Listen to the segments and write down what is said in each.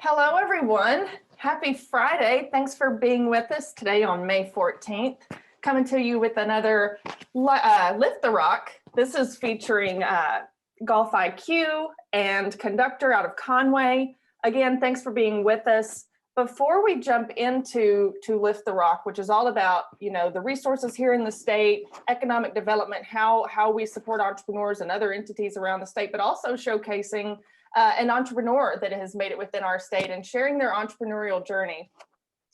Hello, everyone. Happy Friday. Thanks for being with us today on May 14th. Coming to you with another Lift the Rock. This is featuring Golf IQ and Conductor out of Conway. Again, thanks for being with us. Before we jump into Lift the Rock, which is all about, the resources here in the state, economic development, how we support entrepreneurs and other entities around the state, but also showcasing an entrepreneur that has made it within our state and sharing their entrepreneurial journey.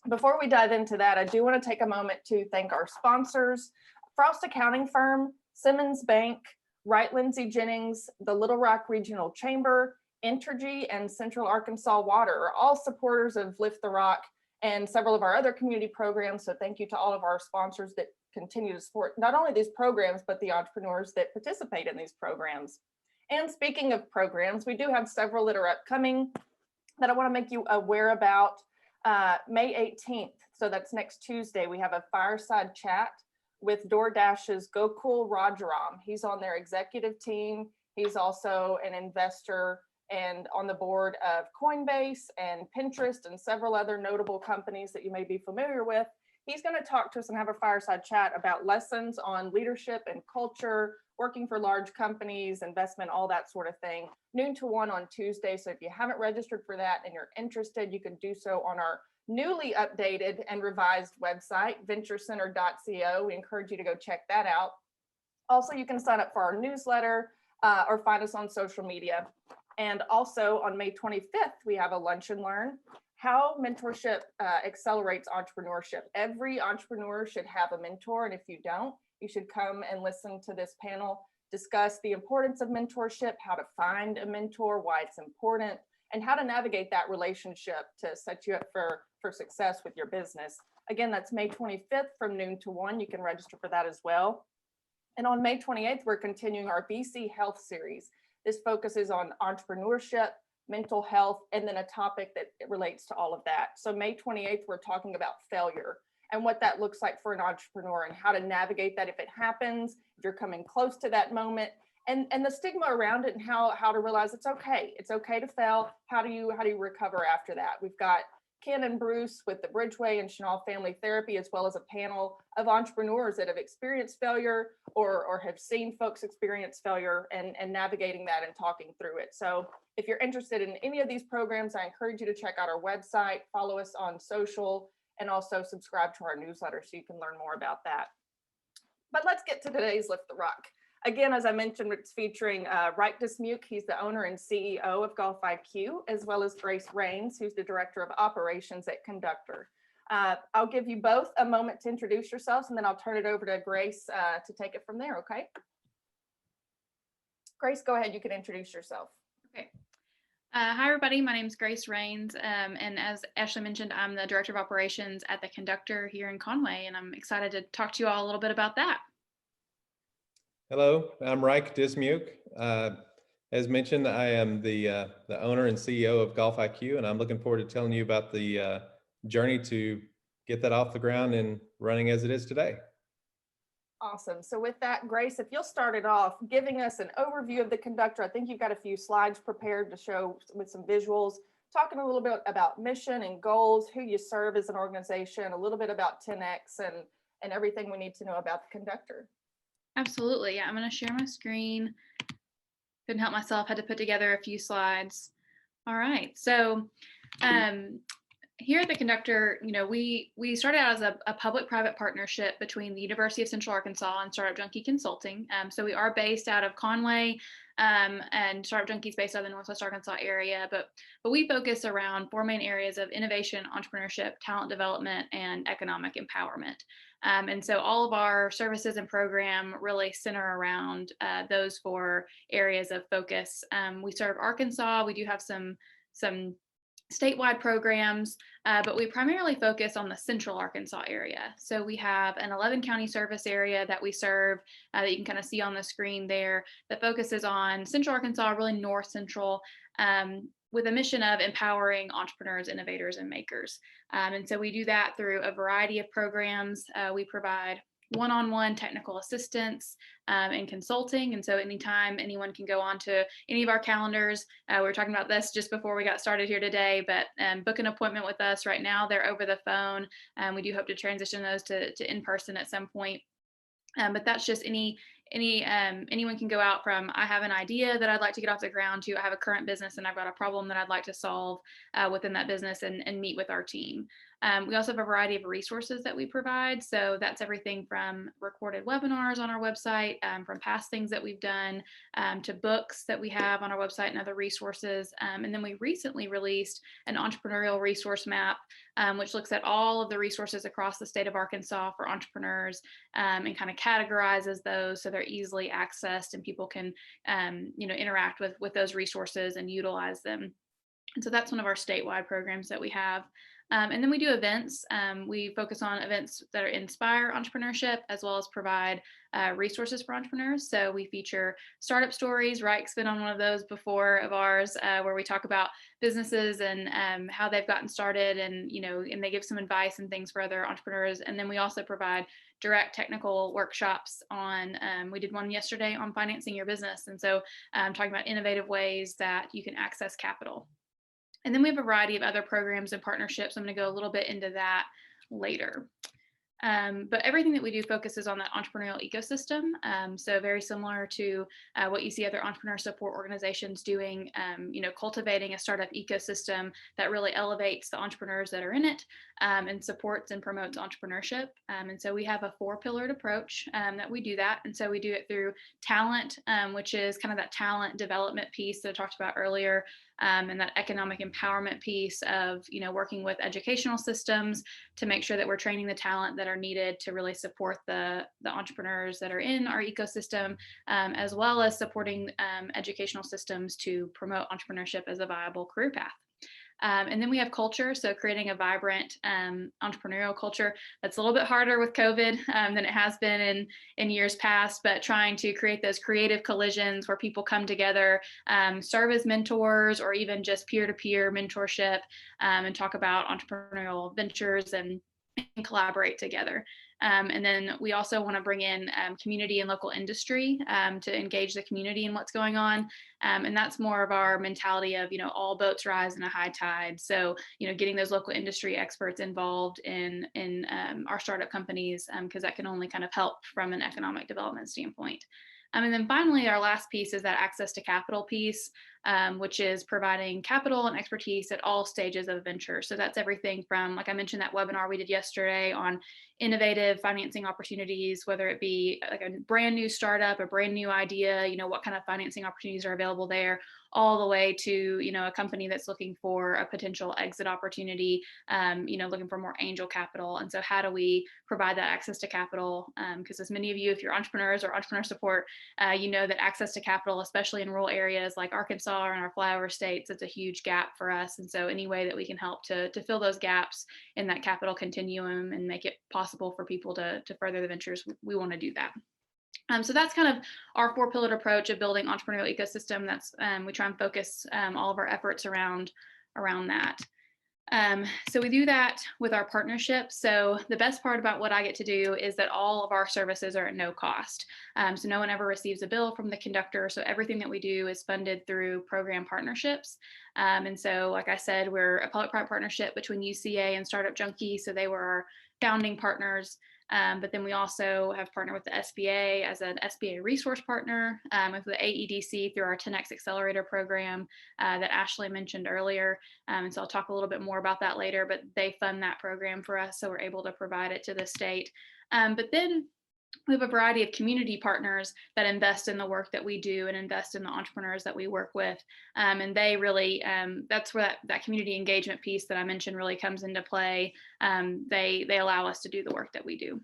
Before we dive into that, I do want to take a moment to thank our sponsors, Frost Accounting Firm, Simmons Bank, Wright Lindsay Jennings, the Little Rock Regional Chamber, Entergy, and Central Arkansas Water are all supporters of Lift the Rock and several of our other community programs. So thank you to all of our sponsors that continue to support not only these programs, but the entrepreneurs that participate in these programs. And speaking of programs, we do have several that are upcoming that I want to make you aware about. May 18th, so that's next Tuesday, we have a fireside chat with DoorDash's Gokul Rajaram. He's on their executive team. He's also an investor and on the board of Coinbase and Pinterest and several other notable companies that you may be familiar with. He's going to talk to us and have a fireside chat about lessons on leadership and culture, working for large companies, investment, all that sort of thing, noon to 1 on Tuesday. So if you haven't registered for that and you're interested, you can do so on our newly updated and revised website, venturecenter.co. We encourage you to go check that out. Also, you can sign up for our newsletter or find us on social media. And also on May 25th, we have a lunch and learn. How mentorship accelerates entrepreneurship. Every entrepreneur should have a mentor, and if you don't, you should come and listen to this panel discuss the importance of mentorship, how to find a mentor, why it's important, and how to navigate that relationship to set you up for success with your business. Again, that's May 25th from noon to 1. You can register for that as well. And on May 28th, we're continuing our BC Health series. This focuses on entrepreneurship, mental health, and then a topic that relates to all of that. So May 28th, we're talking about failure and what that looks like for an entrepreneur and how to navigate that if it happens, if you're coming close to that moment, and the stigma around it and how to realize it's okay. It's okay to fail. How do you recover after that? We've got Ken and Bruce with the Bridgeway and Chenal Family Therapy, as well as a panel of entrepreneurs that have experienced failure or have seen folks experience failure and navigating that and talking through it. So if you're interested in any of these programs, I encourage you to check out our website, follow us on social, and also subscribe to our newsletter so you can learn more about that. But let's get to today's Lift the Rock. Again, as I mentioned, it's featuring Ryke Dismuke. He's the owner and CEO of Golf IQ, as well as Grace Rains, who's the Director of Operations at Conductor. I'll give you both a moment to introduce yourselves, and then I'll turn it over to Grace to take it from there, okay? Grace, go ahead. You can introduce yourself. Okay. Hi, everybody. My name is Grace Rains, and as Ashley mentioned, I'm the Director of Operations at the Conductor here in Conway, and I'm excited to talk to you all a little bit about that. Hello, I'm Ryke Dismuke. As mentioned, I am the owner and CEO of Golf IQ, and I'm looking forward to telling you about the journey to get that off the ground and running as it is today. Awesome. So with that, Grace, if you'll start it off giving us an overview of the Conductor. I think you've got a few slides prepared to show with some visuals, talking a little bit about mission and goals, who you serve as an organization, a little bit about 10X and everything we need to know about the Conductor. Absolutely. Yeah, I'm going to share my screen. Couldn't help myself, had to put together a few slides. All right. So here at the Conductor, we started out as a public-private partnership between the University of Central Arkansas and Startup Junkie Consulting. So we are based out of Conway, and Startup Junkie is based out of the Northwest Arkansas area, but we focus around 4 main areas of innovation, entrepreneurship, talent development, and economic empowerment. And so all of our services and program really center around those 4 areas of focus. We serve Arkansas. We do have some statewide programs, but we primarily focus on the Central Arkansas area. So we have an 11 county service area that we serve that you can kind of see on the screen there that focuses on Central Arkansas, really North Central, with a mission of empowering entrepreneurs, innovators, and makers. And so we do that through a variety of programs. We provide one-on-one technical assistance and consulting. And so anytime anyone can go on to any of our calendars, we were talking about this just before we got started here today, but book an appointment with us right now. They're over the phone. We do hope to transition those to in-person at some point. But that's just anyone can go out from, I have an idea that I'd like to get off the ground, to I have a current business and I've got a problem that I'd like to solve within that business, and meet with our team. We also have a variety of resources that we provide. So that's everything from recorded webinars on our website, from past things that we've done, to books that we have on our website and other resources. And then we recently released an entrepreneurial resource map, which looks at all of the resources across the state of Arkansas for entrepreneurs, and kind of categorizes those so they're easily accessed and people can interact with those resources and utilize them. And so that's one of our statewide programs that we have. And then we do events. We focus on events that inspire entrepreneurship, as well as provide resources for entrepreneurs. So we feature startup stories. Ryke's been on one of those before of ours, where we talk about businesses and how they've gotten started, and and they give some advice and things for other entrepreneurs. And then we also provide direct technical workshops on, we did one yesterday on financing your business. And so talking about innovative ways that you can access capital. And then we have a variety of other programs and partnerships. I'm going to go a little bit into that later. But everything that we do focuses on that entrepreneurial ecosystem. So very similar to what you see other entrepreneur support organizations doing, cultivating a startup ecosystem that really elevates the entrepreneurs that are in it, and supports and promotes entrepreneurship. And so we have a 4-pillared approach that we do that. And so we do it through talent, which is kind of that talent development piece that I talked about earlier, and that economic empowerment piece of, working with educational systems to make sure that we're training the talent that are needed to really support the entrepreneurs that are in our ecosystem, as well as supporting educational systems to promote entrepreneurship as a viable career path. And then we have culture, so creating a vibrant entrepreneurial culture. That's a little bit harder with COVID than it has been in years past, but trying to create those creative collisions where people come together, serve as mentors, or even just peer-to-peer mentorship, and talk about entrepreneurial ventures and collaborate together. And then we also want to bring in community and local industry to engage the community in what's going on. And that's more of our mentality of, all boats rise in a high tide. So, getting those local industry experts involved in our startup companies, because that can only kind of help from an economic development standpoint. And then finally, our last piece is that access to capital piece, which is providing capital and expertise at all stages of a venture. So that's everything from, like I mentioned, that webinar we did yesterday on innovative financing opportunities, whether it be like a brand new startup, a brand new idea, what kind of financing opportunities are available there, all the way to, a company that's looking for a potential exit opportunity, looking for more angel capital. And so how do we provide that access to capital? Because as many of you, if you're entrepreneurs or entrepreneur support, that access to capital, especially in rural areas like Arkansas or in our flyover states, it's a huge gap for us. And so any way that we can help to fill those gaps in that capital continuum and make it possible for people to further the ventures, we want to do that. So that's kind of our 4-pillared approach of building entrepreneurial ecosystem. That's we try and focus all of our efforts around that. So we do that with our partnerships. So the best part about what I get to do is that all of our services are at no cost. So no one ever receives a bill from the Conductor. So everything that we do is funded through program partnerships. And so, like I said, we're a public-private partnership between UCA and Startup Junkie. So they were our founding partners. But then we also have partnered with the SBA as an SBA resource partner, with the AEDC through our 10X Accelerator program that Ashley mentioned earlier. And so I'll talk a little bit more about that later, but they fund that program for us, so we're able to provide it to the state. But then we have a variety of community partners that invest in the work that we do and invest in the entrepreneurs that we work with. And they really, that's where that community engagement piece that I mentioned really comes into play. They allow us to do the work that we do.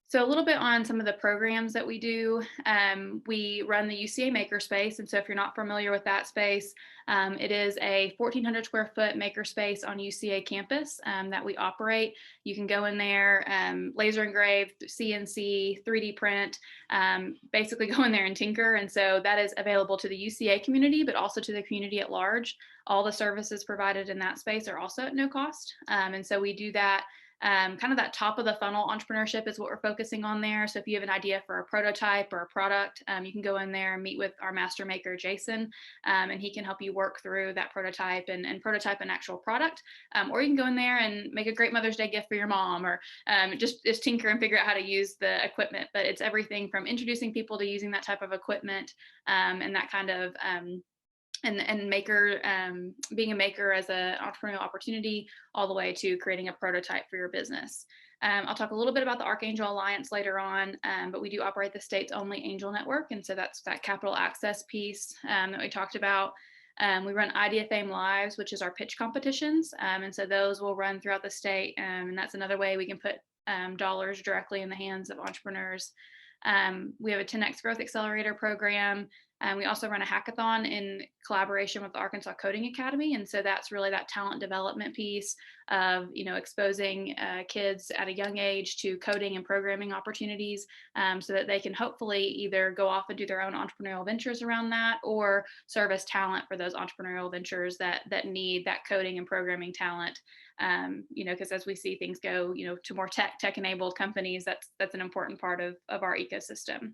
So a little bit on some of the programs that we do. We run the UCA Makerspace. And so if you're not familiar with that space, it is a 1,400 square foot makerspace on UCA campus that we operate. You can go in there, laser engrave, CNC, 3D print, basically go in there and tinker. And so that is available to the UCA community, but also to the community at large. All the services provided in that space are also at no cost. And so we do that kind of that top of the funnel entrepreneurship is what we're focusing on there. So if you have an idea for a prototype or a product, you can go in there and meet with our master maker, Jason, and he can help you work through that prototype and prototype an actual product. Or you can go in there and make a great Mother's Day gift for your mom, or just tinker and figure out how to use the equipment. But it's everything from introducing people to using that type of equipment, and that kind of and maker, being a maker as an entrepreneurial opportunity, all the way to creating a prototype for your business. I'll talk a little bit about the Archangel Alliance later on, but we do operate the state's only angel network. And so that's that capital access piece that we talked about. We run Idea Fame Lives, which is our pitch competitions. And so those will run throughout the state. And that's another way we can put dollars directly in the hands of entrepreneurs. We have a 10X Growth Accelerator program. We also run a hackathon in collaboration with the Arkansas Coding Academy. And so that's really that talent development piece of, exposing kids at a young age to coding and programming opportunities, so that they can hopefully either go off and do their own entrepreneurial ventures around that, or serve as talent for those entrepreneurial ventures that need that coding and programming talent. Because as we see things go, to more tech enabled companies, that's an important part of our ecosystem.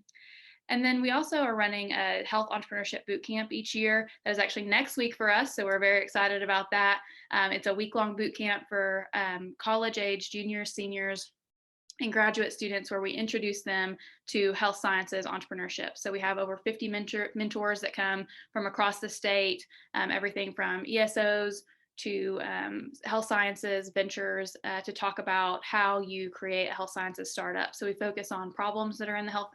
And then we also are running a health entrepreneurship boot camp each year. That is actually next week for us, so we're very excited about that. It's a week-long boot camp for college-age juniors, seniors, and graduate students, where we introduce them to health sciences entrepreneurship. So we have over 50 mentors that come from across the state, everything from ESOs to health sciences ventures, to talk about how you create a health sciences startup. So we focus on problems that are in the health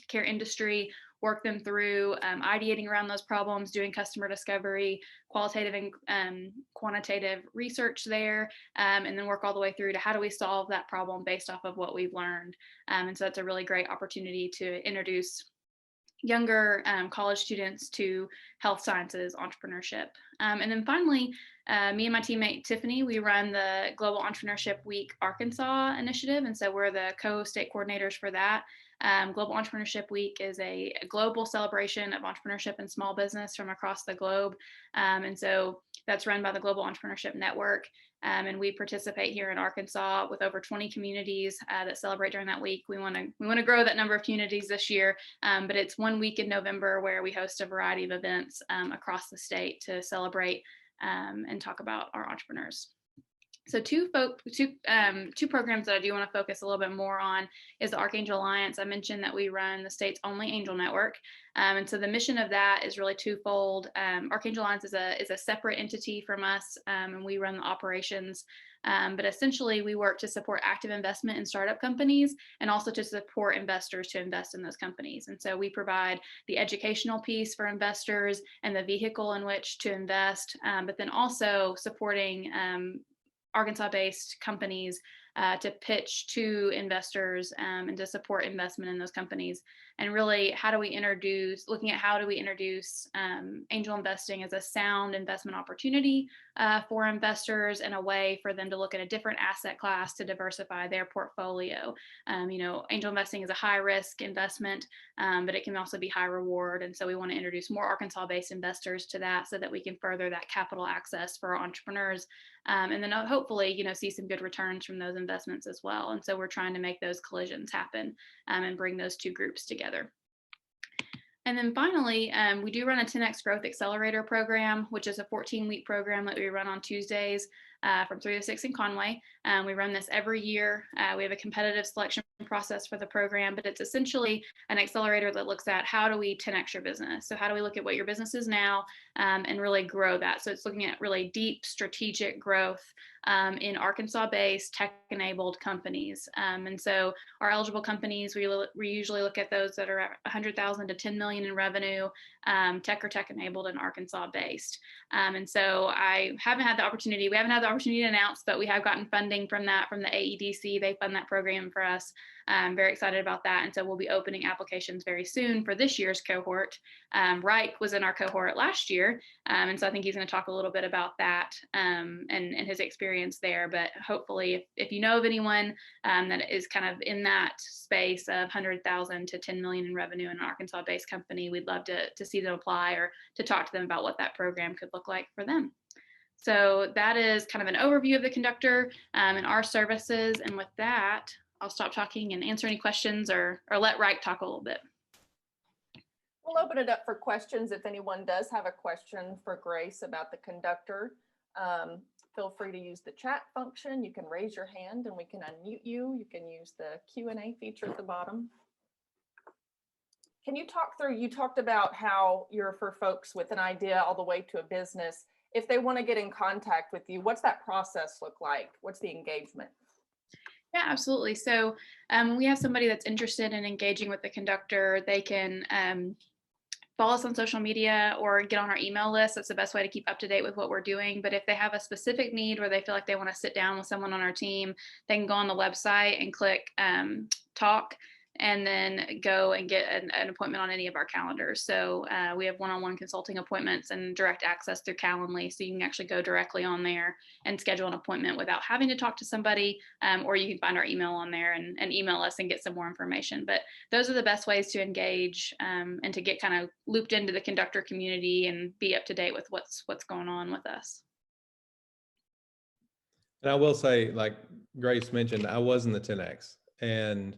care industry, work them through, ideating around those problems, doing customer discovery, qualitative and quantitative research there, and then work all the way through to how do we solve that problem based off of what we've learned. And so that's a really great opportunity to introduce younger college students to health sciences entrepreneurship. And then finally, me and my teammate Tiffany, we run the Global Entrepreneurship Week Arkansas initiative. And so we're the co-state coordinators for that. Global Entrepreneurship Week is a global celebration of entrepreneurship and small business from across the globe. And so that's run by the Global Entrepreneurship Network. And we participate here in Arkansas with over 20 communities that celebrate during that week. We want to grow that number of communities this year, but it's 1 week in November where we host a variety of events across the state to celebrate and talk about our entrepreneurs. So two programs that I do want to focus a little bit more on is the Archangel Alliance. I mentioned that we run the state's only angel network. And so the mission of that is really twofold. Archangel Alliance is a separate entity from us, and we run the operations. But essentially, we work to support active investment in startup companies, and also to support investors to invest in those companies. And so we provide the educational piece for investors and the vehicle in which to invest, but then also supporting Arkansas-based companies to pitch to investors and to support investment in those companies. And really, looking at how do we introduce angel investing as a sound investment opportunity for investors, and a way for them to look at a different asset class to diversify their portfolio. Angel investing is a high risk investment, but it can also be high reward. And so we want to introduce more Arkansas-based investors to that, so that we can further that capital access for our entrepreneurs, and then hopefully, see some good returns from those investments as well. And so we're trying to make those collisions happen and bring those two groups together. And then finally, we do run a 10X Growth Accelerator program, which is a 14-week program that we run on Tuesdays from 3 to 6 in Conway. We run this every year. We have a competitive selection process for the program, but it's essentially an accelerator that looks at how do we 10X your business. So how do we look at what your business is now and really grow that? So it's looking at really deep strategic growth in Arkansas-based tech-enabled companies. And so our eligible companies, we usually look at those that are at 100,000 to 10 million in revenue, tech or tech-enabled and Arkansas-based. And so we haven't had the opportunity to announce, but we have gotten funding from the AEDC. They fund that program for us. I'm very excited about that. And so we'll be opening applications very soon for this year's cohort. Ryke was in our cohort last year. And so I think he's going to talk a little bit about that and his experience there. But hopefully, if you know of anyone that is kind of in that space of 100,000 to 10 million in revenue in an Arkansas-based company, we'd love to see them apply or to talk to them about what that program could look like for them. So that is kind of an overview of the Conductor and our services. And with that, I'll stop talking and answer any questions or let Ryke talk a little bit. We'll open it up for questions. If anyone does have a question for Grace about the Conductor, feel free to use the chat function. You can raise your hand and we can unmute you. You can use the Q&A feature at the bottom. Can you talk through, you talked about how you're for folks with an idea all the way to a business. If they want to get in contact with you, what's that process look like? What's the engagement? Yeah, absolutely. So we have somebody that's interested in engaging with the Conductor. They can follow us on social media or get on our email list. That's the best way to keep up to date with what we're doing. But if they have a specific need where they feel like they want to sit down with someone on our team, they can go on the website and click talk, and then go and get an appointment on any of our calendars. So we have one-on-one consulting appointments and direct access through Calendly. So you can actually go directly on there and schedule an appointment without having to talk to somebody, or you can find our email on there and email us and get some more information. But those are the best ways to engage and to get kind of looped into the Conductor community and be up to date with what's going on with us. And I will say, like Grace mentioned, I was in the 10X, and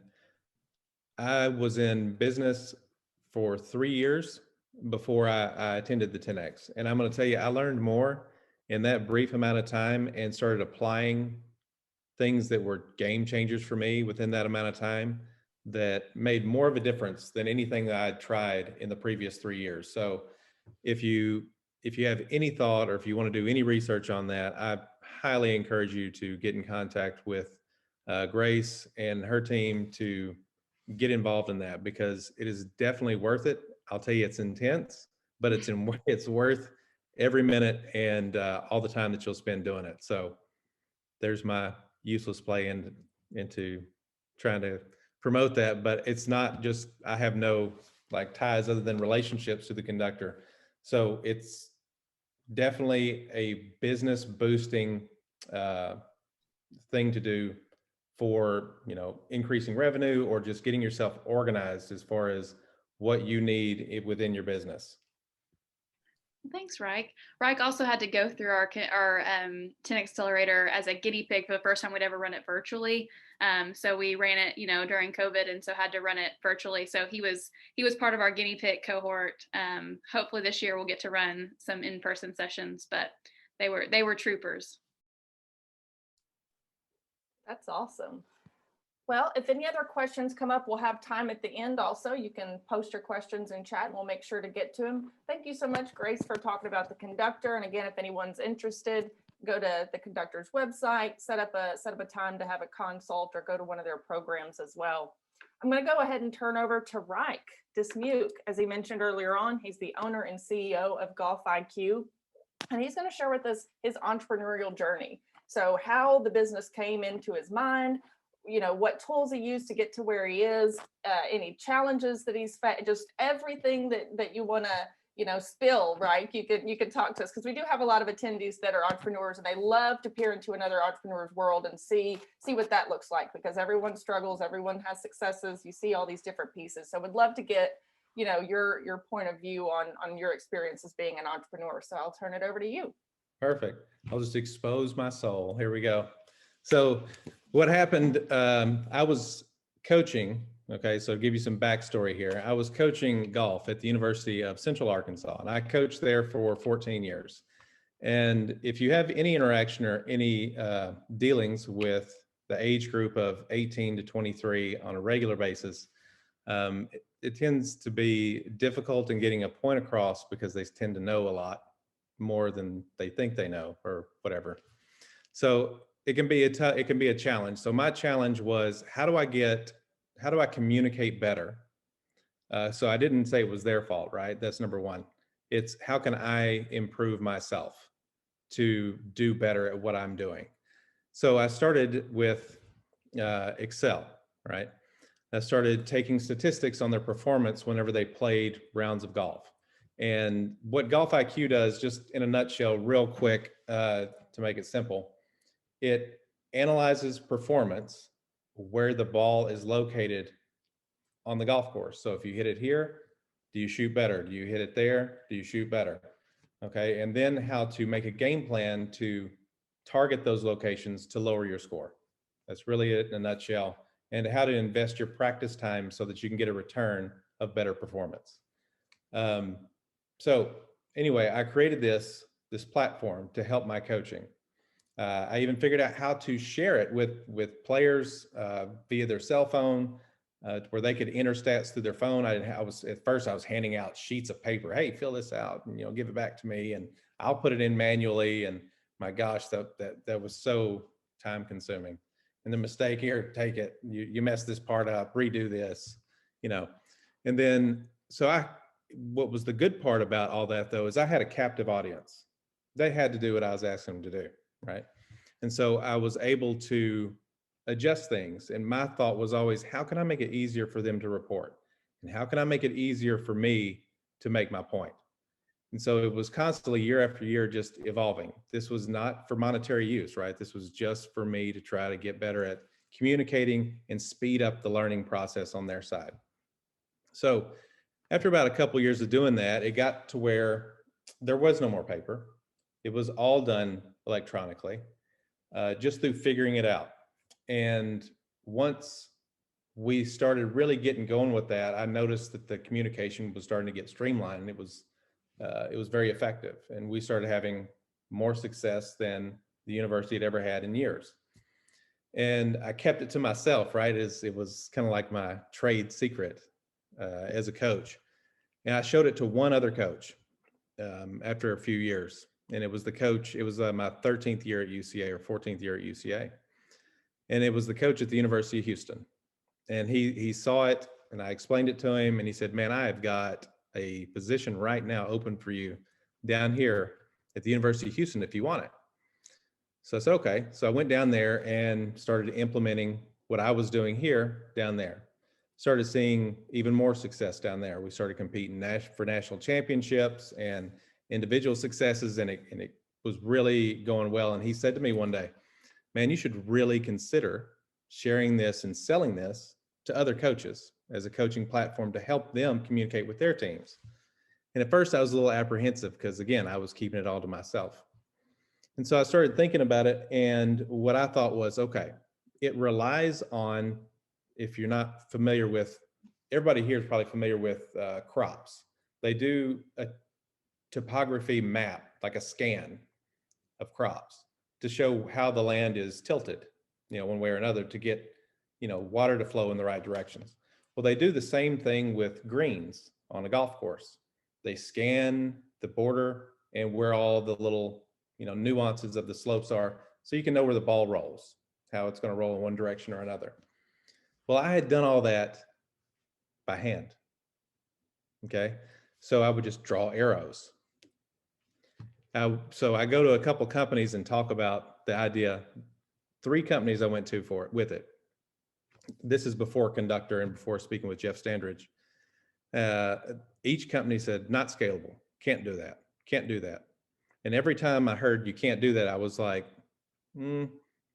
I was in business for 3 years before I attended the 10X. And I'm going to tell you, I learned more in that brief amount of time and started applying things that were game changers for me within that amount of time that made more of a difference than anything that I'd tried in the previous 3 years. So if you have any thought, or if you want to do any research on that, I highly encourage you to get in contact with Grace and her team to get involved in that, because it is definitely worth it. I'll tell you, it's intense, but it's worth every minute and all the time that you'll spend doing it. So there's my useless play into trying to promote that, but it's not just, I have no like ties other than relationships to the Conductor. So it's definitely a business boosting thing to do for, you know, increasing revenue or just getting yourself organized as far as what you need within your business. Thanks, Ryke. Ryke also had to go through our 10 Accelerator as a guinea pig for the first time we'd ever run it virtually. So we ran it, you know, during COVID, and so had to run it virtually. So he was part of our guinea pig cohort. Hopefully this year we'll get to run some in-person sessions, but they were troopers. That's awesome. Well, if any other questions come up, we'll have time at the end also. You can post your questions in chat and we'll make sure to get to them. Thank you so much, Grace, for talking about the Conductor. And again, if anyone's interested, go to the Conductor's website, set up a time to have a consult, or go to one of their programs as well. I'm going to go ahead and turn over to Ryke Dismuke. As he mentioned earlier on, he's the owner and CEO of Golf IQ, and he's going to share with us his entrepreneurial journey. So how the business came into his mind, you know, what tools he used to get to where he is, any challenges that he's faced, just everything that you want to, you know, spill, right? You can talk to us, because we do have a lot of attendees that are entrepreneurs and they love to peer into another entrepreneur's world and see what that looks like, because everyone struggles, everyone has successes. You see all these different pieces. So would love to get, you know, your point of view on your experience as being an entrepreneur. So I'll turn it over to you. Perfect. I'll just expose my soul. Here we go. So what happened, I was coaching, okay, so to give you some backstory here, I was coaching golf at the University of Central Arkansas, and I coached there for 14 years. And if you have any interaction or any dealings with the age group of 18 to 23 on a regular basis, it tends to be difficult in getting a point across, because they tend to know a lot more than they think they know, or whatever. So it can be a challenge. So my challenge was, how do I communicate better? So I didn't say it was their fault, right? That's number one. It's how can I improve myself to do better at what I'm doing? So I started with Excel, right? I started taking statistics on their performance whenever they played rounds of golf. And what Golf IQ does, just in a nutshell, real quick, to make it simple, it analyzes performance where the ball is located on the golf course. So if you hit it here, do you shoot better? Do you hit it there? Do you shoot better? Okay. And then how to make a game plan to target those locations to lower your score. That's really it in a nutshell. And how to invest your practice time so that you can get a return of better performance. So anyway, I created this platform to help my coaching. I even figured out how to share it with players via their cell phone, where they could enter stats through their phone. At first I was handing out sheets of paper. Hey, fill this out and give it back to me, and I'll put it in manually. And my gosh, that was so time consuming. And the mistake here, take it. You messed this part up. Redo this, And then what was the good part about all that though is I had a captive audience. They had to do what I was asking them to do, right? And so I was able to adjust things. And my thought was always, how can I make it easier for them to report? And how can I make it easier for me to make my point? And so it was constantly year after year, just evolving. This was not for monetary use, right? This was just for me to try to get better at communicating and speed up the learning process on their side. So after about a couple of years of doing that, it got to where there was no more paper. It was all done electronically, just through figuring it out. And once we started really getting going with that, I noticed that the communication was starting to get streamlined. It was very effective, and we started having more success than the university had ever had in years. And I kept it to myself, right? It was kind of like my trade secret as a coach. And I showed it to one other coach after a few years. And it was the coach, it was my 13th year at UCA or 14th year at UCA. And it was the coach at the University of Houston. And he saw it, and I explained it to him, and he said, man, I have got a position right now open for you down here at the University of Houston if you want it. So I said, okay. So I went down there and started implementing what I was doing here down there. Started seeing even more success down there. We started competing for national championships and individual successes, and it was really going well. And he said to me one day, man, you should really consider sharing this and selling this to other coaches as a coaching platform to help them communicate with their teams. And at first I was a little apprehensive because, again, I was keeping it all to myself. And so I started thinking about it, and what I thought was, okay, it relies on, if you're not familiar with, everybody here is probably familiar with crops. They do a topography map, like a scan of crops to show how the land is tilted, one way or another to get, water to flow in the right directions. Well, they do the same thing with greens on a golf course. They scan the border and where all the little, nuances of the slopes are, so you can know where the ball rolls, how it's going to roll in one direction or another. Well, I had done all that by hand. Okay. So I would just draw arrows. So I go to a couple companies and talk about the idea. 3 companies I went to with it. This is before Conductor and before speaking with Jeff Standridge. Each company said, not scalable, can't do that, can't do that. And every time I heard you can't do that, I was like,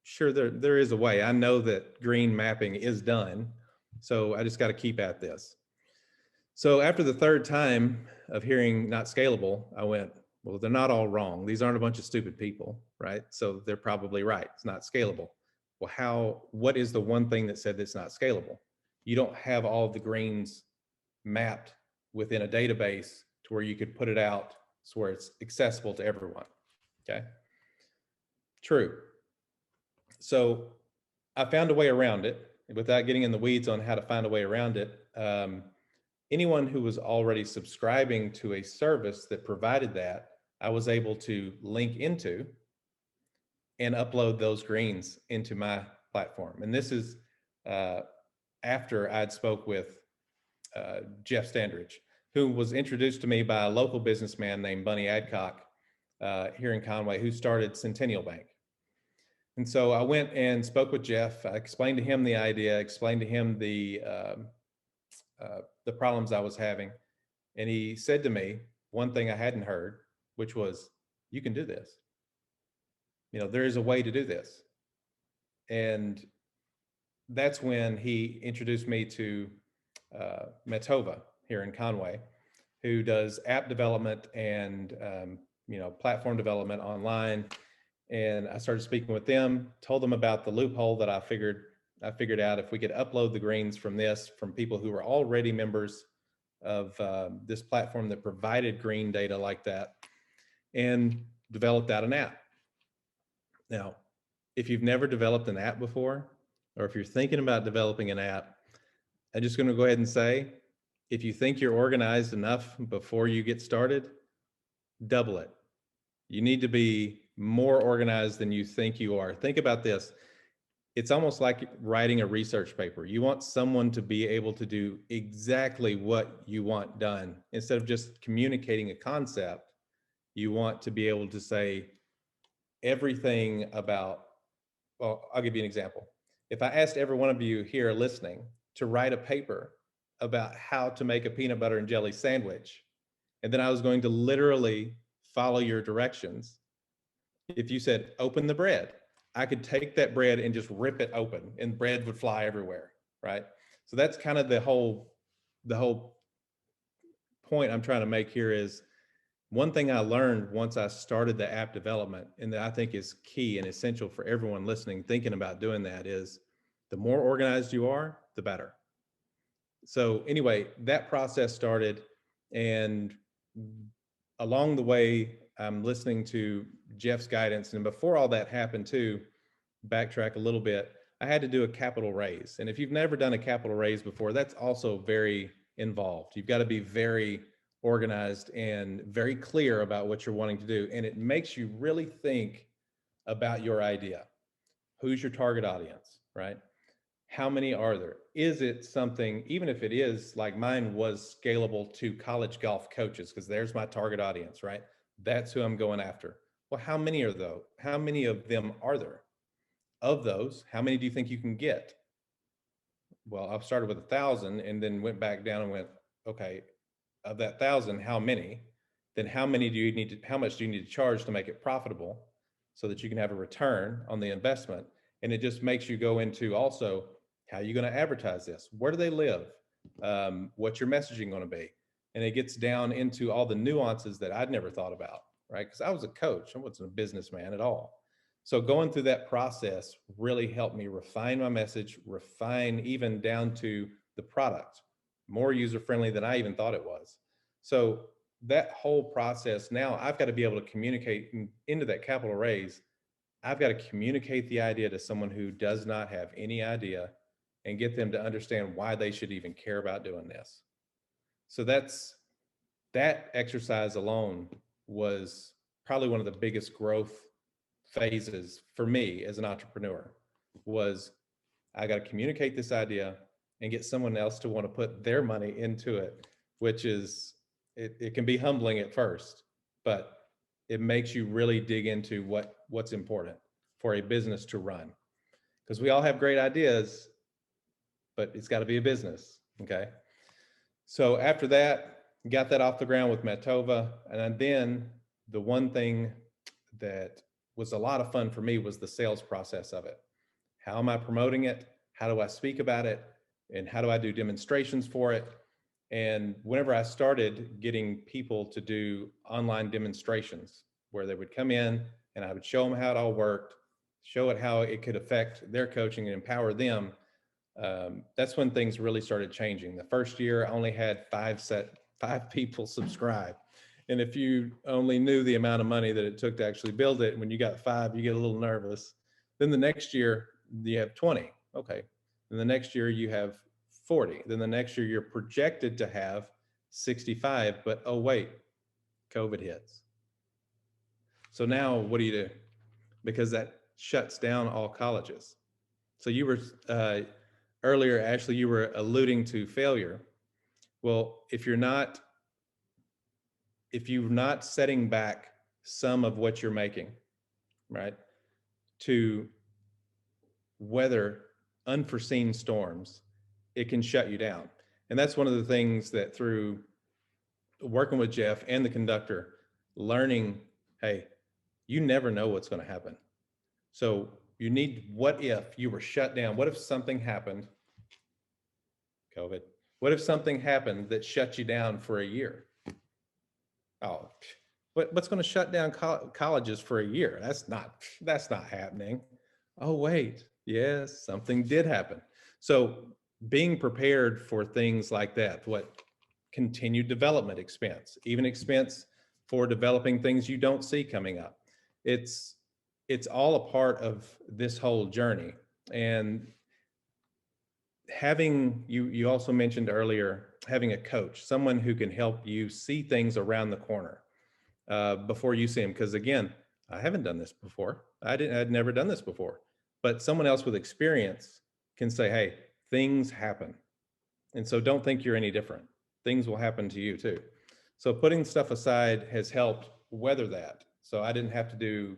sure, there is a way. I know that green mapping is done, so I just got to keep at this. So after the 3rd time of hearing not scalable, I went, well, they're not all wrong. These aren't a bunch of stupid people, right? So they're probably right. It's not scalable. Well, what is the one thing that said it's not scalable? You don't have all the greens mapped within a database to where you could put it out so where it's accessible to everyone. Okay. True. So I found a way around it without getting in the weeds on how to find a way around it. Anyone who was already subscribing to a service that provided that, I was able to link into and upload those greens into my platform. And this is after I'd spoke with Jeff Standridge, who was introduced to me by a local businessman named Bunny Adcock here in Conway, who started Centennial Bank. And so I went and spoke with Jeff. I explained to him the idea, explained to him the problems I was having. And he said to me one thing I hadn't heard, which was, you can do this. There is a way to do this. And that's when he introduced me to Metova here in Conway, who does app development and platform development online. And I started speaking with them, told them about the loophole that I figured out if we could upload the greens from people who were already members of this platform that provided green data like that, and developed out an app. Now, if you've never developed an app before, or if you're thinking about developing an app, I'm just going to go ahead and say, if you think you're organized enough before you get started, double it. You need to be more organized than you think you are. Think about this. It's almost like writing a research paper. You want someone to be able to do exactly what you want done. Instead of just communicating a concept, you want to be able to say everything about, well, I'll give you an example. If I asked every one of you here listening to write a paper about how to make a peanut butter and jelly sandwich, and then I was going to literally follow your directions. If you said, open the bread, I could take that bread and just rip it open and bread would fly everywhere, right? So that's kind of the whole point I'm trying to make here is, one thing I learned once I started the app development, and that I think is key and essential for everyone listening, thinking about doing that, is the more organized you are, the better. So anyway, that process started, and along the way, I'm listening to Jeff's guidance. And before all that happened too, backtrack a little bit, I had to do a capital raise. And if you've never done a capital raise before, that's also very involved. You've got to be very organized and very clear about what you're wanting to do. And it makes you really think about your idea. Who's your target audience, right? How many are there? Is it something, even if it is like mine was scalable to college golf coaches, because there's my target audience, right? That's who I'm going after. Well, how many are those? How many of them are there? Of those, how many do you think you can get? Well, I've started with 1,000 and then went back down and went, okay, of that 1,000, how many? Then how much do you need to charge to make it profitable so that you can have a return on the investment? And it just makes you go into also, how are you going to advertise this? Where do they live? What's your messaging going to be? And it gets down into all the nuances that I'd never thought about, right? Because I was a coach, I wasn't a businessman at all. So going through that process really helped me refine my message, refine even down to the product, more user-friendly than I even thought it was. So that whole process, now I've got to be able to communicate into that capital raise. I've got to communicate the idea to someone who does not have any idea and get them to understand why they should even care about doing this. So that exercise alone was probably one of the biggest growth phases for me as an entrepreneur. Was I got to communicate this idea and get someone else to want to put their money into it, which is, it can be humbling at first, but it makes you really dig into what's important for a business to run. Because we all have great ideas, but it's got to be a business, okay? So after that, got that off the ground with Matova. And then the one thing that was a lot of fun for me was the sales process of it. How am I promoting it? How do I speak about it? And how do I do demonstrations for it? And whenever I started getting people to do online demonstrations where they would come in and I would show them how it all worked, show it how it could affect their coaching and empower them, that's when things really started changing. The first year I only had five people subscribe. And if you only knew the amount of money that it took to actually build it, when you got 5, you get a little nervous. Then the next year you have 20. Okay. Then the next year you have 40. Then the next year you're projected to have 65, but oh wait, COVID hits. So now what do you do? Because that shuts down all colleges. So you were, earlier, Ashley, you were alluding to failure. Well, if you're not setting back some of what you're making, right, to weather unforeseen storms, it can shut you down. And that's one of the things that through working with Jeff and the Conductor, learning, hey, you never know what's going to happen. So you need, what if you were shut down? What if something happened, COVID? What if something happened that shut you down for a year? Oh, What's going to shut down colleges for a year? That's not happening. Oh, wait, yes, something did happen. So being prepared for things like that, what continued development expense, even expense for developing things you don't see coming up. It's all a part of this whole journey. And having, you also mentioned earlier, having a coach, someone who can help you see things around the corner before you see them. Because again, I haven't done this before. I'd never done this before. But someone else with experience can say, hey, things happen. And so don't think you're any different. Things will happen to you too. So putting stuff aside has helped weather that. So I didn't have to do,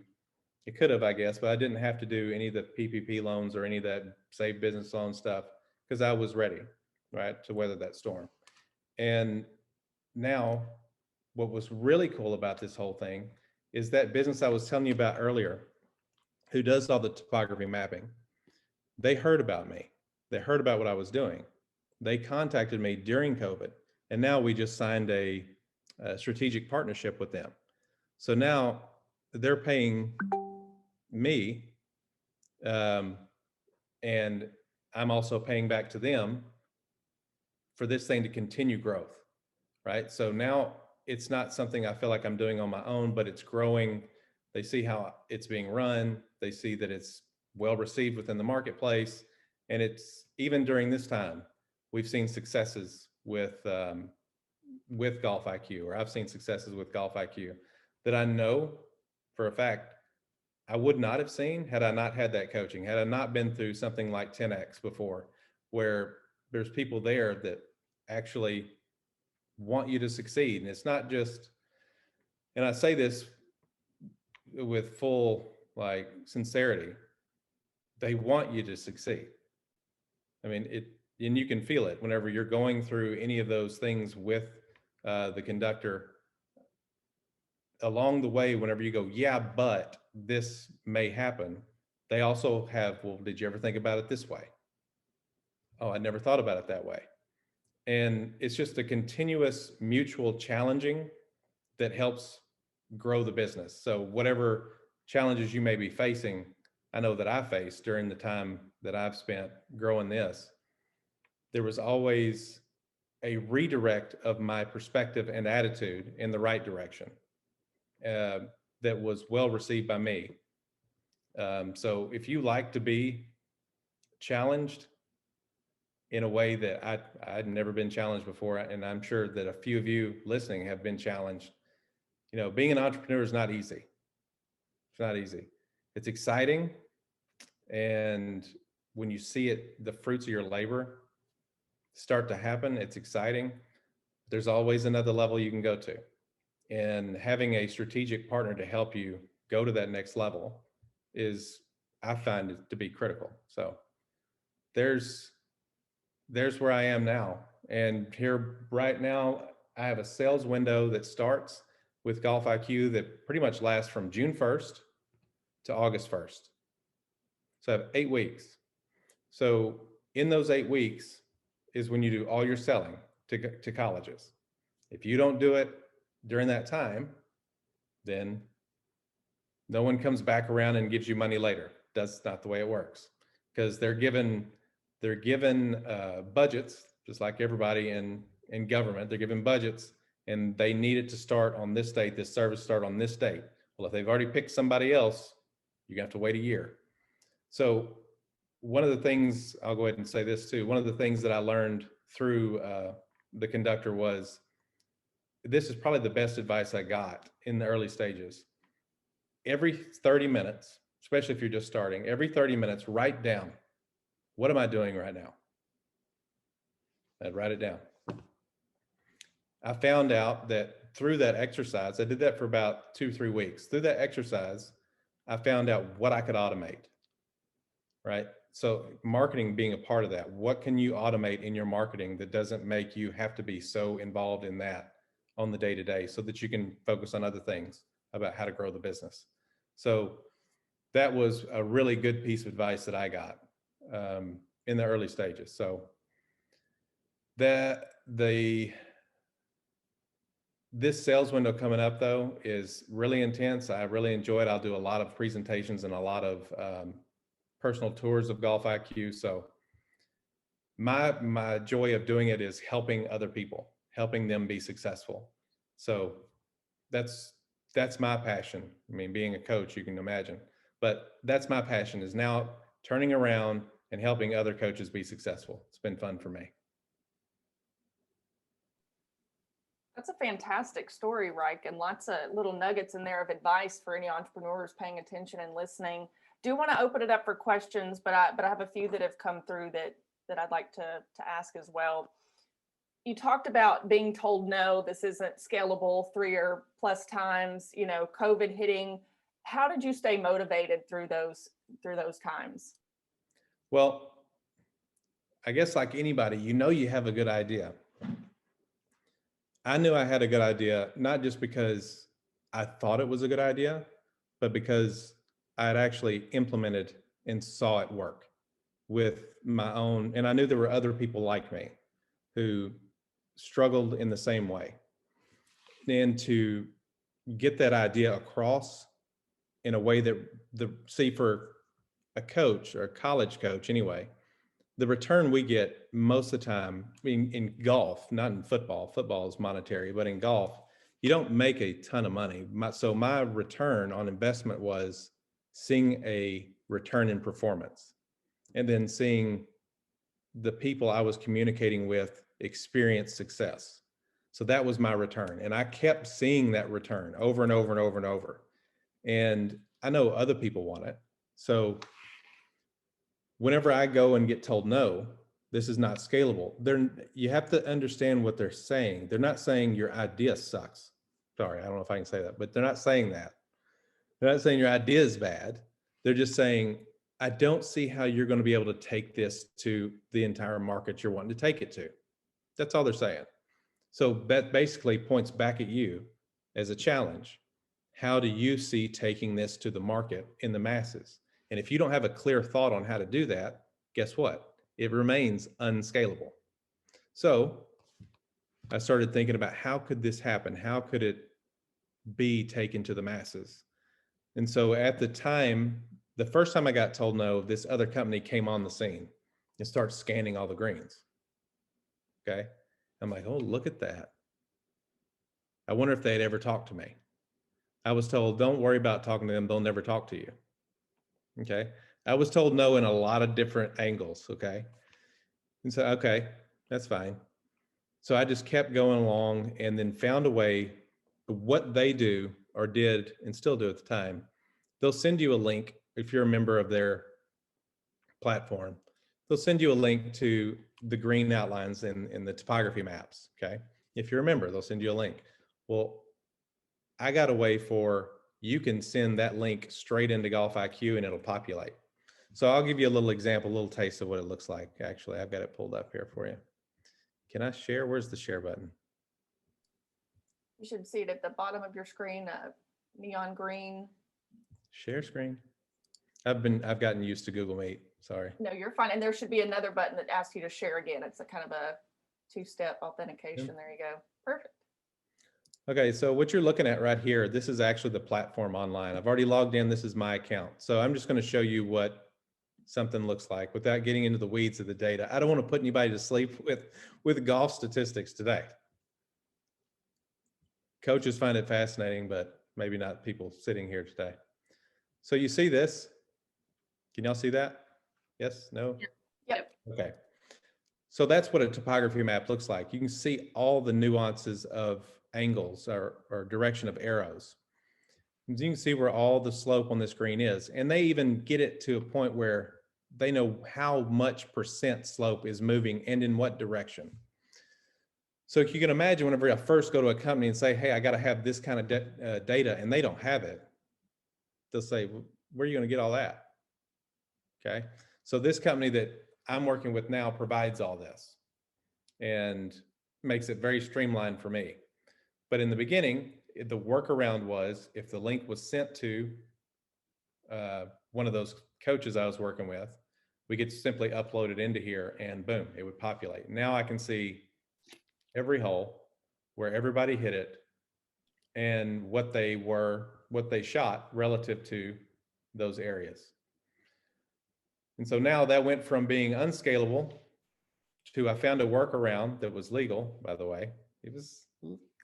it could have, I guess, but I didn't have to do any of the PPP loans or any of that Save Business Loan stuff because I was ready, right, to weather that storm. And now what was really cool about this whole thing is that business I was telling you about earlier, who does all the topography mapping, they heard about me. They heard about what I was doing. They contacted me during COVID, and now we just signed a strategic partnership with them. So now they're paying me, and I'm also paying back to them for this thing to continue growth, right? So now it's not something I feel like I'm doing on my own, but it's growing. They see how it's being run. They see that it's well received within the marketplace. And it's, even during this time, we've seen successes with Golf IQ, or I've seen successes with Golf IQ that I know for a fact I would not have seen had I not had that coaching, had I not been through something like 10X before, where there's people there that actually want you to succeed. And it's not just, and I say this with full like sincerity, they want you to succeed. I mean, and you can feel it whenever you're going through any of those things with the conductor. Along the way, whenever you go, yeah, but this may happen, they also have, well, did you ever think about it this way? Oh, I never thought about it that way. And it's just a continuous mutual challenging that helps grow the business. So whatever challenges you may be facing, I know that I faced during the time that I've spent growing this, there was always a redirect of my perspective and attitude in the right direction that was well received by me. So if you like to be challenged in a way that I'd never been challenged before, and I'm sure that a few of you listening have been challenged, you know, being an entrepreneur is not easy. It's not easy. It's exciting. And when you see it, the fruits of your labor start to happen, it's exciting. There's always another level you can go to. And having a strategic partner to help you go to that next level is, I find it to be critical. So there's where I am now. And here right now, I have a sales window that starts with Golf IQ that pretty much lasts from June 1st to August 1st. So I have 8 weeks. So in those 8 weeks is when you do all your selling to colleges. If you don't do it during that time, then no one comes back around and gives you money later. That's not the way it works, because they're given budgets, just like everybody in government. They're given budgets, and they need it to start on this date, this service start on this date. Well, if they've already picked somebody else, you're gonna have to wait a year. So one of the things, I'll go ahead and say this too, one of the things that I learned through the conductor was, this is probably the best advice I got in the early stages. Every 30 minutes, especially if you're just starting, every 30 minutes, write down, what am I doing right now? I'd write it down. I found out that through that exercise, I did that for about 2-3 weeks. Through that exercise, I found out what I could automate, right? So marketing being a part of that, what can you automate in your marketing that doesn't make you have to be so involved in that on the day-to-day, so that you can focus on other things about how to grow the business. So that was a really good piece of advice that I got in the early stages. So that This sales window coming up though is really intense. I really enjoy it. I'll do a lot of presentations and a lot of personal tours of Golf IQ. So my joy of doing it is helping other people, helping them be successful. So that's my passion. I mean, being a coach, you can imagine, but that's my passion, is now turning around and helping other coaches be successful. It's been fun for me. That's a fantastic story, Ryke, and lots of little nuggets in there of advice for any entrepreneurs paying attention and listening. Do want to open it up for questions, but I have a few that have come through that I'd like to ask as well. You talked about being told no, this isn't scalable 3 or plus times, you know, COVID hitting. How did you stay motivated through those times? Well, I guess like anybody, you know, you have a good idea. I knew I had a good idea, not just because I thought it was a good idea, but because I had actually implemented and saw it work with my own. And I knew there were other people like me who struggled in the same way. And to get that idea across in a way that for a coach or a college coach anyway, the return we get most of the time in golf, not in football. Football is monetary, but in golf, you don't make a ton of money. So my return on investment was seeing a return in performance, and then seeing the people I was communicating with experience success. So that was my return. And I kept seeing that return over and over and over and over. And I know other people want it. So whenever I go and get told, no, this is not scalable, you have to understand what they're saying. They're not saying your idea sucks. Sorry, I don't know if I can say that, but they're not saying that. They're not saying your idea is bad. They're just saying, I don't see how you're going to be able to take this to the entire market you're wanting to take it to. That's all they're saying. So that basically points back at you as a challenge. How do you see taking this to the market in the masses? And if you don't have a clear thought on how to do that, guess what? It remains unscalable. So I started thinking about, how could this happen? How could it be taken to the masses? And so at the time, the first time I got told no, this other company came on the scene and started scanning all the greens. Okay. I'm like, oh, look at that. I wonder if they'd ever talk to me. I was told, don't worry about talking to them. They'll never talk to you. Okay. I was told no in a lot of different angles. Okay. And so, okay, that's fine. So I just kept going along, and then found a way. What they do, or did and still do at the time, they'll send you a link. If you're a member of their platform, they'll send you a link to the green outlines in the topography maps. Okay. If you're a member, they'll send you a link. Well, I got a way for you can send that link straight into Golf IQ and it'll populate. So I'll give you a little example, a little taste of what it looks like. Actually, I've got it pulled up here for you. Can I share? Where's the share button? You should see it at the bottom of your screen, neon green. Share screen. I've gotten used to Google Meet. Sorry. No, you're fine. And there should be another button that asks you to share again. It's a kind of a 2-step authentication. Yep. There you go. Perfect. Okay, so what you're looking at right here, this is actually the platform online. I've already logged in. This is my account. So I'm just going to show you what something looks like without getting into the weeds of the data. I don't want to put anybody to sleep with golf statistics today. Coaches find it fascinating, but maybe not people sitting here today. So you see this? Can y'all see that? Yes? No? Yep. Okay. So that's what a topography map looks like. You can see all the nuances of angles or direction of arrows. You can see where all the slope on this green is. And they even get it to a point where they know how much percent slope is moving and in what direction. So you can imagine whenever I first go to a company and say, hey, I got to have this kind of data, and they don't have it, they'll say, well, where are you going to get all that? Okay. So this company that I'm working with now provides all this and makes it very streamlined for me. But in the beginning, the workaround was, if the link was sent to one of those coaches I was working with, we could simply upload it into here and boom, it would populate. Now I can see every hole, where everybody hit it, and what they shot relative to those areas. And so now that went from being unscalable to I found a workaround that was legal, by the way. It was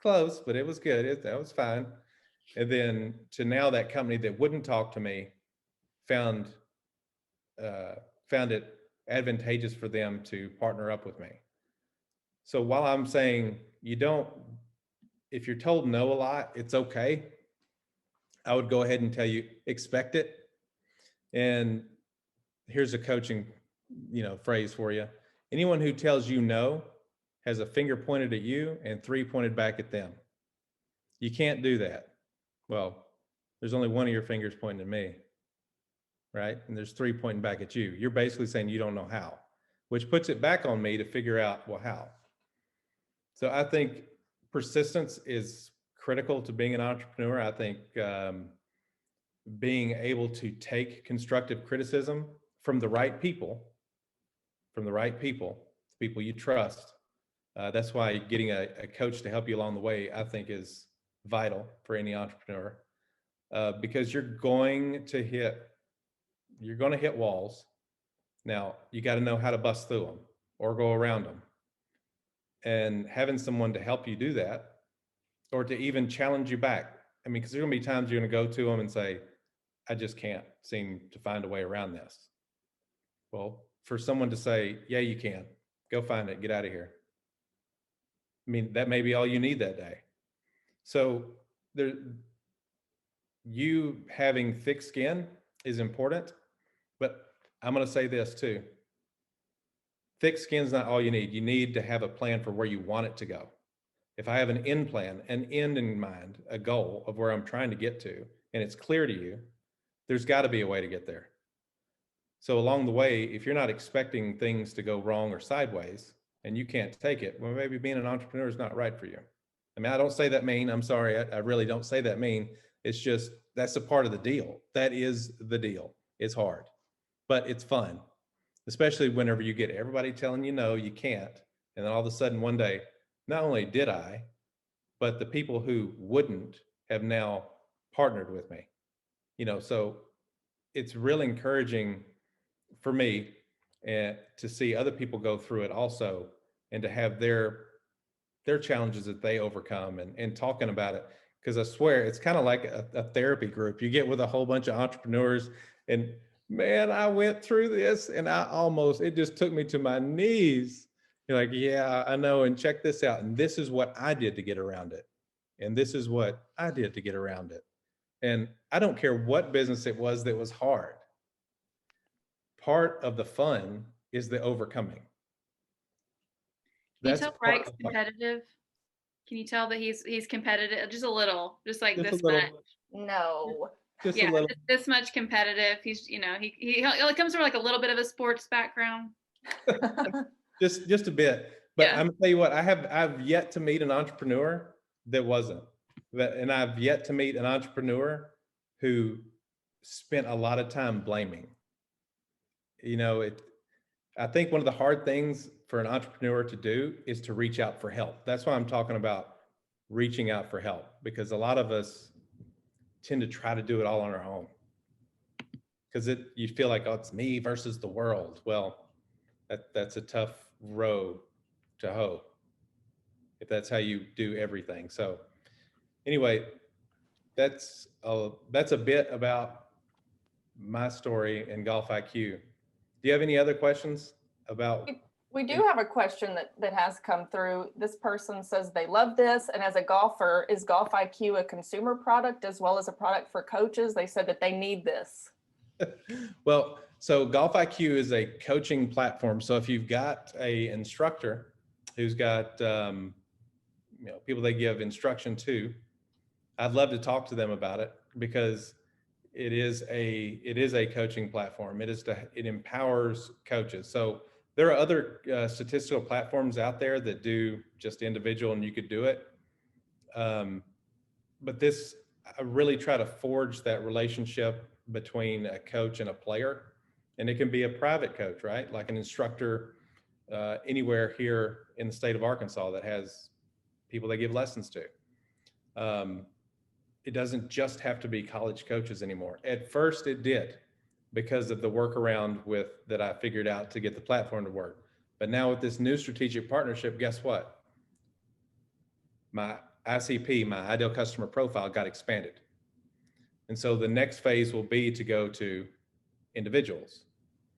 close, but it was good. That was fine. And then to now that company that wouldn't talk to me found it advantageous for them to partner up with me. So while I'm saying if you're told no a lot, it's okay. I would go ahead and tell you, expect it. And here's a coaching, phrase for you. Anyone who tells you no has a finger pointed at you and 3 pointed back at them. You can't do that. Well, there's only one of your fingers pointing at me, right? And there's 3 pointing back at you. You're basically saying you don't know how, which puts it back on me to figure out, well, how? So I think persistence is critical to being an entrepreneur. I think being able to take constructive criticism from the right people, people you trust. That's why getting a coach to help you along the way, I think, is vital for any entrepreneur, because you're going to hit walls. Now, you got to know how to bust through them or go around them. And having someone to help you do that, or to even challenge you back. I mean, because there's going to be times you're going to go to them and say, I just can't seem to find a way around this. Well, for someone to say, yeah, you can, go find it, get out of here. I mean, that may be all you need that day. So you having thick skin is important, but I'm going to say this too. Thick skin's not all you need. You need to have a plan for where you want it to go. If I have an end plan, an end in mind, a goal of where I'm trying to get to, and it's clear to you, there's got to be a way to get there. So along the way, if you're not expecting things to go wrong or sideways and you can't take it, well, maybe being an entrepreneur is not right for you. I mean, I don't say that mean. I'm sorry. I really don't say that mean. It's just, that's a part of the deal. That is the deal. It's hard, but it's fun, especially whenever you get everybody telling you no, you can't. And then all of a sudden one day, not only did I, but the people who wouldn't have now partnered with me. So it's really encouraging for me to see other people go through it also, and to have their challenges that they overcome and talking about it. Because I swear it's kind of like a therapy group. You get with a whole bunch of entrepreneurs, and man, I went through this and it just took me to my knees. You're like, yeah, I know. And check this out. And this is what I did to get around it. And this is what I did to get around it. And I don't care what business it was that was hard. Part of the fun is the overcoming. Can you tell Ryke's competitive? Can you tell that he's competitive? Just a little, just like just this a little, much. No. Just yeah, a little. This much competitive. He's, he comes from like a little bit of a sports background. just a bit. But Yeah. I'm gonna tell you what, I've yet to meet an entrepreneur that wasn't. And I've yet to meet an entrepreneur who spent a lot of time blaming. I think one of the hard things for an entrepreneur to do is to reach out for help. That's why I'm talking about reaching out for help, because a lot of us tend to try to do it all on our own. Because you feel like, oh, it's me versus the world. Well, that's a tough road to hoe if that's how you do everything. So anyway, that's a bit about my story and Golf IQ. Do you have any other questions about? We do have a question that has come through. This person says they love this, and as a golfer, is Golf IQ a consumer product as well as a product for coaches? They said that they need this. Well, so Golf IQ is a coaching platform. So if you've got a instructor who's got people they give instruction to, I'd love to talk to them about it, because it is a coaching platform. It empowers coaches. So there are other statistical platforms out there that do just individual, and you could do it. But I really try to forge that relationship between a coach and a player. And it can be a private coach, right? Like an instructor anywhere here in the state of Arkansas that has people they give lessons to. it doesn't just have to be college coaches anymore. At first it did, because of the workaround that I figured out to get the platform to work. But now with this new strategic partnership, guess what? My ICP, my ideal customer profile, got expanded. And so the next phase will be to go to individuals.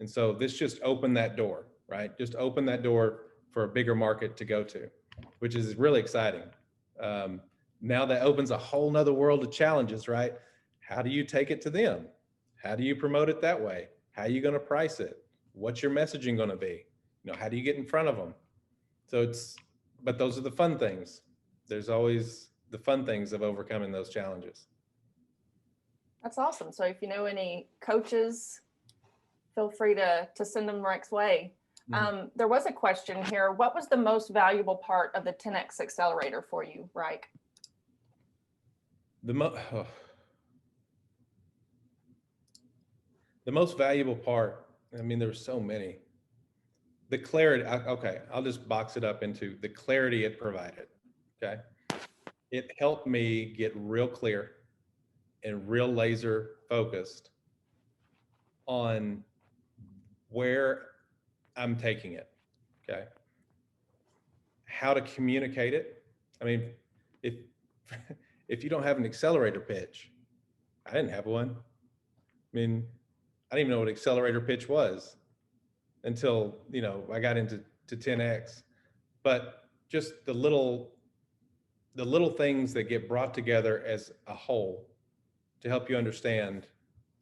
And so this just opened that door, right? Just open that door for a bigger market to go to, which is really exciting. Now that opens a whole nother world of challenges, right? How do you take it to them? How do you promote it that way? How are you going to price it? What's your messaging going to be? You know, how do you get in front of them? So but those are the fun things. There's always the fun things of overcoming those challenges. That's awesome. So if you know any coaches, feel free to send them Ryke's way. There was a question here. What was the most valuable part of the 10X Accelerator for you, Ryke? The most valuable part, I mean, there were so many. The clarity, okay, I'll just box it up into the clarity it provided, okay? It helped me get real clear and real laser focused on where I'm taking it, okay? How to communicate it. I mean, if you don't have an accelerator pitch, I didn't have one. I mean, I didn't even know what accelerator pitch was until, you know, I got into 10X. But just the little things that get brought together as a whole to help you understand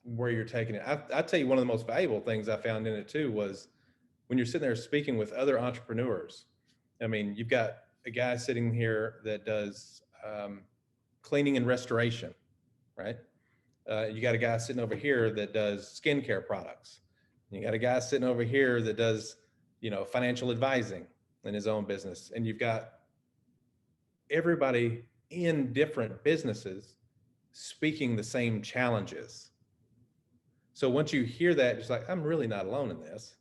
where you're taking it. I'd tell you one of the most valuable things I found in it too was when you're sitting there speaking with other entrepreneurs. I mean, you've got a guy sitting here that does cleaning and restoration, right? You got a guy sitting over here that does skincare products. You got a guy sitting over here that does, you know, financial advising in his own business. And you've got everybody in different businesses speaking the same challenges. So once you hear that, it's like, I'm really not alone in this.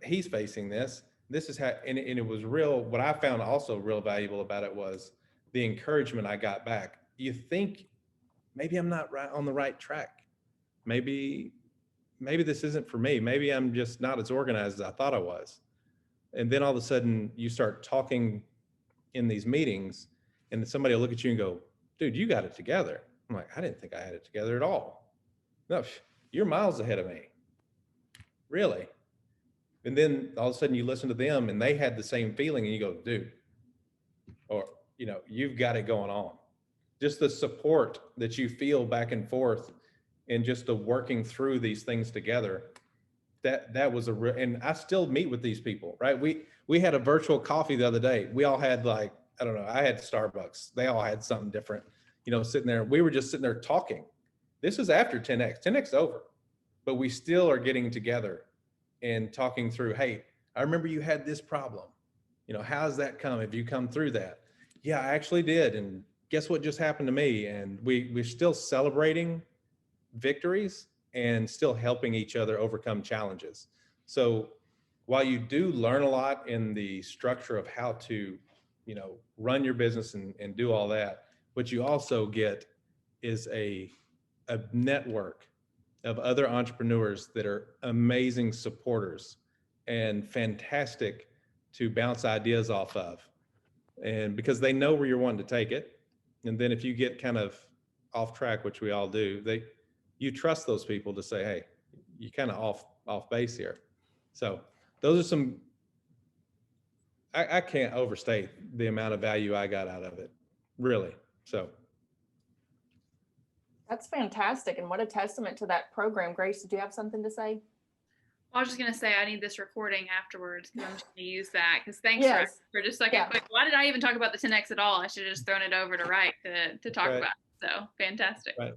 He's facing this. This is how, and it was real. What I found also real valuable about it was the encouragement I got back. You think maybe I'm not right on the right track. Maybe this isn't for me. Maybe I'm just not as organized as I thought I was. And then all of a sudden you start talking in these meetings and somebody will look at you and go, dude, you got it together. I'm like, I didn't think I had it together at all. No, you're miles ahead of me. Really? And then all of a sudden you listen to them and they had the same feeling and you go, dude, or, you know, you've got it going on. Just the support that you feel back and forth and just the working through these things together, that was a real, and I still meet with these people, right? We had a virtual coffee the other day. We all had like, I don't know, I had Starbucks. They all had something different, you know, sitting there. We were just sitting there talking. This was after 10X. 10X over, but we still are getting together and talking through, hey, I remember you had this problem. You know, how's that come? Have you come through that? Yeah, I actually did. And guess what just happened to me? And we're still celebrating victories and still helping each other overcome challenges. So while you do learn a lot in the structure of how to, you know, run your business and do all that, what you also get is a network of other entrepreneurs that are amazing supporters and fantastic to bounce ideas off of. And because they know where you're wanting to take it. And then if you get kind of off track, which we all do, you trust those people to say, hey, you kind of off base here. So those are some, I can't overstate the amount of value I got out of it, really. So. That's fantastic. And what a testament to that program. Grace, did you have something to say? Well, I was just going to say, I need this recording afterwards because I'm just going to use that. Because thanks for just like, why did I even talk about the 10X at all? I should have just thrown it over to Ryke to talk about. So fantastic. Right.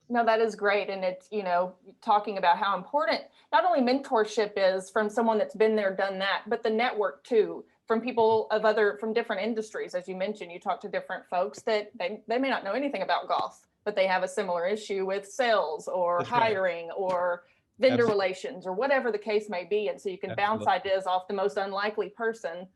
No, that is great. And it's, you know, talking about how important not only mentorship is from someone that's been there, done that, but the network too, from people from different industries. As you mentioned, you talk to different folks that they may not know anything about golf, but they have a similar issue with sales or That's hiring or vendor relations or whatever the case may be. And so you can bounce ideas off the most unlikely person.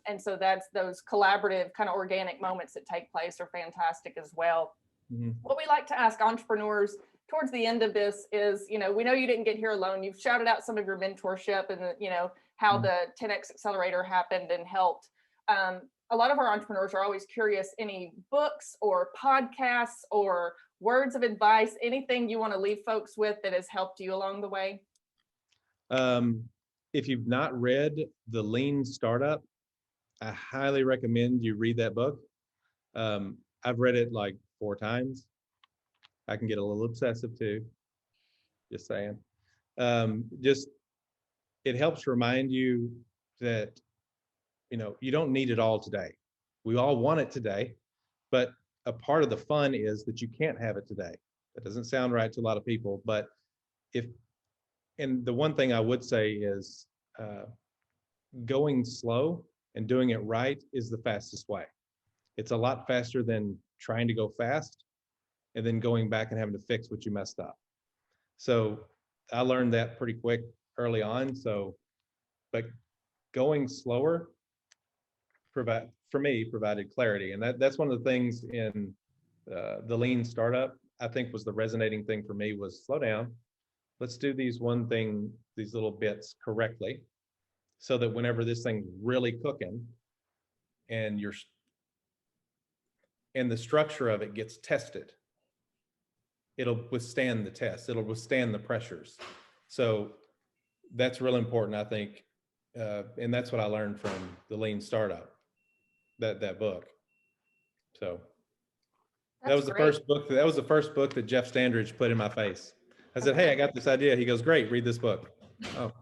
And so that's those collaborative kind of organic moments that take place are fantastic as well. Mhm. What we like to ask entrepreneurs towards the end of this is, we know you didn't get here alone. You've shouted out some of your mentorship and, how the 10X Accelerator happened and helped. A lot of our entrepreneurs are always curious, any books or podcasts or words of advice, anything you want to leave folks with that has helped you along the way? If you've not read The Lean Startup, I highly recommend you read that book. I've read it like 4 times. I can get a little obsessive too. Just saying. Just it helps remind you that you don't need it all today. We all want it today, but a part of the fun is that you can't have it today. That doesn't sound right to a lot of people, but and the one thing I would say is going slow and doing it right is the fastest way. It's a lot faster than trying to go fast and then going back and having to fix what you messed up. So I learned that pretty quick early on. But going slower provided clarity. And that's one of the things in the lean startup, I think was the resonating thing for me was slow down. Let's do these little bits correctly so that whenever this thing's really cooking and the structure of it gets tested, it'll withstand the test. It'll withstand the pressures. So that's real important, I think. And that's what I learned from the lean startup, that book. So that was the first book that Jeff Standridge put in my face. I said, "Hey, I got this idea." He goes, "Great, read this book." Oh,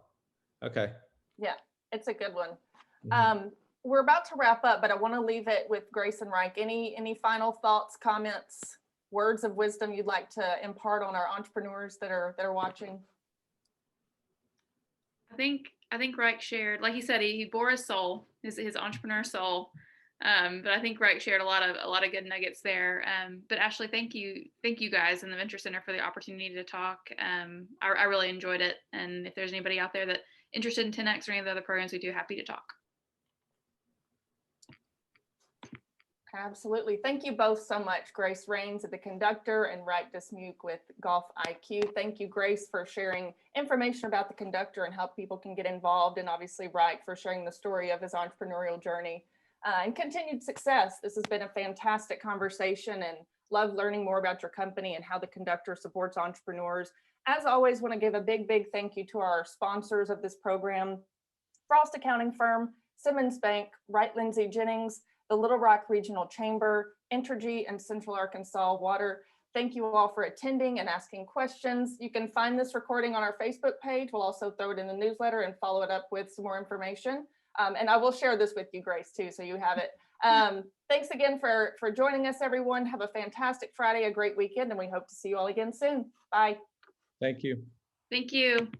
okay. Yeah, it's a good one. Mhm. We're about to wrap up, but I want to leave it with Grace and Ryke. Any final thoughts, comments, words of wisdom you'd like to impart on our entrepreneurs that are watching? I think Ryke shared, like he said, he bore his soul, his entrepreneur soul. But I think Ryke shared a lot of good nuggets there. But Ashley, thank you guys and the Venture Center for the opportunity to talk. I really enjoyed it. And if there's anybody out there that interested in 10X or any of the other programs we do, happy to talk. Absolutely. Thank you both so much, Grace Rains at the Conductor and Ryke Dismuke with Golf IQ. Thank you, Grace, for sharing information about the Conductor and how people can get involved, and obviously Ryke for sharing the story of his entrepreneurial journey and continued success. This has been a fantastic conversation and love learning more about your company and how the Conductor supports entrepreneurs. As always, want to give a big thank you to our sponsors of this program, Frost Accounting Firm, Simmons Bank, Wright Lindsay Jennings, the Little Rock Regional Chamber, Entergy, and Central Arkansas Water. Thank you all for attending and asking questions. You can find this recording on our Facebook page. We'll also throw it in the newsletter and follow it up with some more information. And I will share this with you, Grace, too, so you have it. Thanks again for joining us, everyone. Have a fantastic Friday, a great weekend, and we hope to see you all again soon. Bye. Thank you. Thank you.